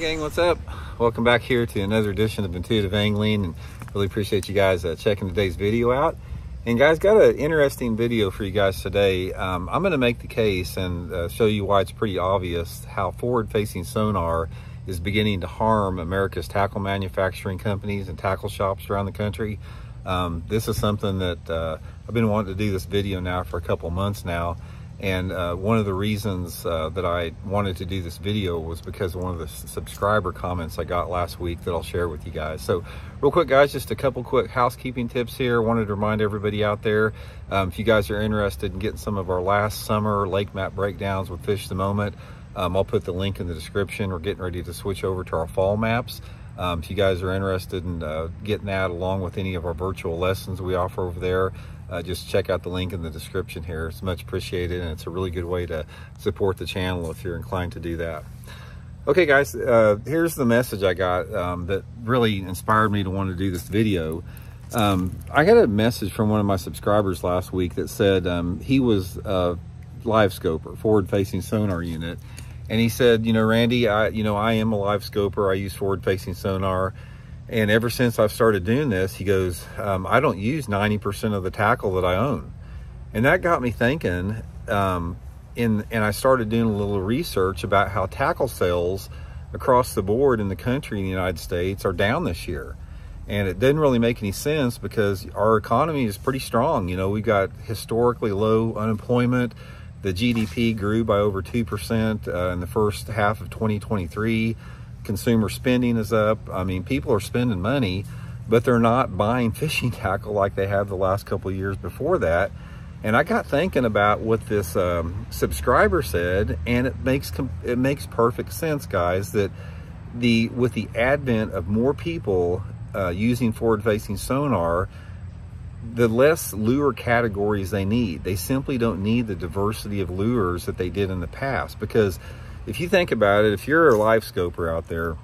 gang, what's up? Welcome back here to another edition of Intuitive Angling, and really appreciate you guys checking today's video out. And guys, got an interesting video for you guys today. I'm going to make the case and show you why it's pretty obvious how forward-facing sonar is beginning to harm America's tackle manufacturing companies and tackle shops around the country. This is something that I've been wanting to do this video now for a couple months now. And one of the reasons that I wanted to do this video was because of one of the subscriber comments I got last week that I'll share with you guys. So real quick, guys, just a couple quick housekeeping tips here. Wanted to remind everybody out there, if you guys are interested in getting some of our last summer lake map breakdowns with Fish the Moment, I'll put the link in the description. We're getting ready to switch over to our fall maps. If you guys are interested in getting that along with any of our virtual lessons we offer over there, just check out the link in the description here. It's much appreciated, and it's a really good way to support the channel if you're inclined to do that. Okay guys, here's the message I got that really inspired me to want to do this video. I got a message from one of my subscribers last week that said he was a live scoper, forward-facing sonar unit, and he said, you know, Randy, I am a live scoper. I use forward-facing sonar. And ever since I've started doing this, he goes, I don't use 90% of the tackle that I own. And that got me thinking, and I started doing a little research about how tackle sales across the board in the country in the United States are down this year. And it didn't really make any sense because our economy is pretty strong. You know, we've got historically low unemployment. The GDP grew by over 2% in the first half of 2023. Consumer spending is up. I mean, people are spending money, but they're not buying fishing tackle like they have the last couple of years before that. And I got thinking about what this subscriber said, and it makes perfect sense, guys, that with the advent of more people using forward-facing sonar, the less lure categories they need. They simply don't need the diversity of lures that they did in the past, because if you think about it, if you're a live scoper out there,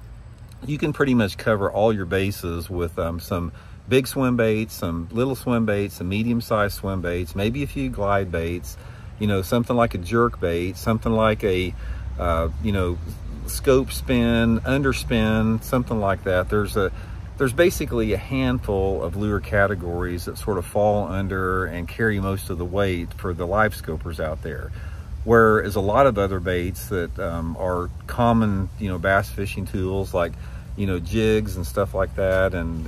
you can pretty much cover all your bases with some big swim baits, some little swim baits, some medium-sized swim baits, maybe a few glide baits, you know, something like a jerk bait, something like a, you know, scope spin, underspin, something like that. There's basically a handful of lure categories that sort of fall under and carry most of the weight for the live scopers out there. Whereas a lot of other baits that are common, you know, bass fishing tools like, you know, jigs and stuff like that, and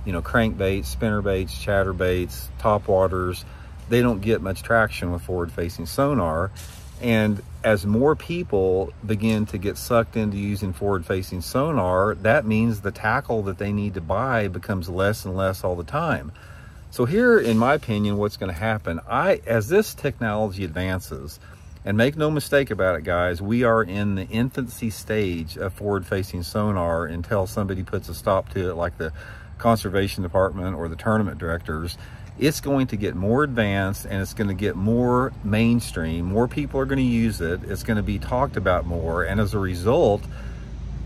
you know, crankbaits, spinner baits, chatter baits, top waters, they don't get much traction with forward-facing sonar. And as more people begin to get sucked into using forward-facing sonar, that means the tackle that they need to buy becomes less and less all the time. So here, in my opinion, what's going to happen, as this technology advances, and make no mistake about it, guys, we are in the infancy stage of forward-facing sonar until somebody puts a stop to it, like the conservation department or the tournament directors. It's going to get more advanced, and it's going to get more mainstream. More people are going to use it. It's going to be talked about more, and as a result,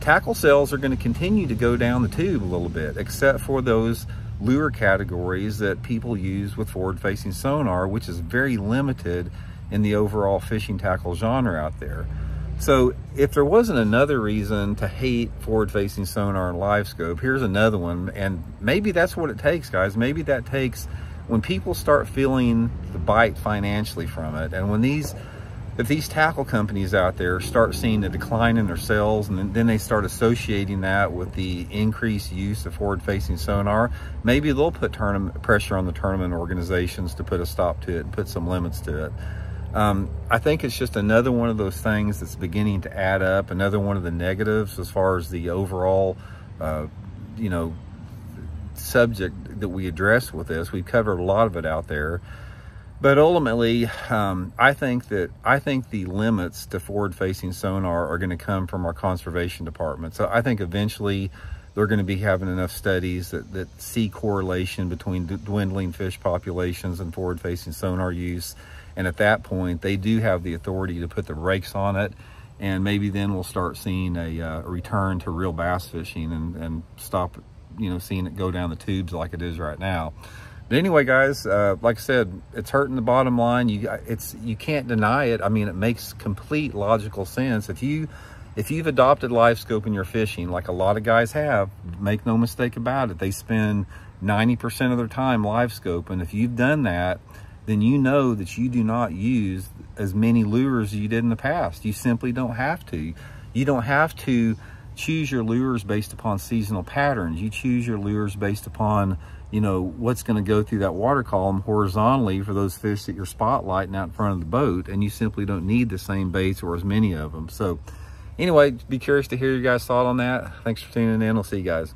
tackle sales are going to continue to go down the tube a little bit, except for those lure categories that people use with forward-facing sonar, which is very limited in the overall fishing tackle genre out there. So if there wasn't another reason to hate forward-facing sonar and live scope, here's another one. And maybe that's what it takes, guys. Maybe that takes when people start feeling the bite financially from it, and when if these tackle companies out there start seeing a decline in their sales, and then they start associating that with the increased use of forward-facing sonar, maybe they'll put pressure on the tournament organizations to put a stop to it and put some limits to it. I think it's just another one of those things that's beginning to add up, another one of the negatives as far as the overall, you know, subject that we address with this. We've covered a lot of it out there. But ultimately, I think the limits to forward-facing sonar are going to come from our conservation department. So I think eventually they're going to be having enough studies that see correlation between dwindling fish populations and forward-facing sonar use. And at that point, they do have the authority to put the brakes on it. And maybe then we'll start seeing a return to real bass fishing and stop, you know, seeing it go down the tubes like it is right now. But anyway, guys, like I said, it's hurting the bottom line. You can't deny it. I mean, it makes complete logical sense. If you if you've adopted live scope in your fishing, like a lot of guys have, make no mistake about it, they spend 90% of their time live scope. And if you've done that, then you know that you do not use as many lures as you did in the past. You simply don't have to. You don't have to choose your lures based upon seasonal patterns. You choose your lures based upon, you know, what's going to go through that water column horizontally for those fish that you're spotlighting out in front of the boat, and you simply don't need the same baits or as many of them. So anyway, be curious to hear your guys' thought on that. Thanks for tuning in. We'll see you guys.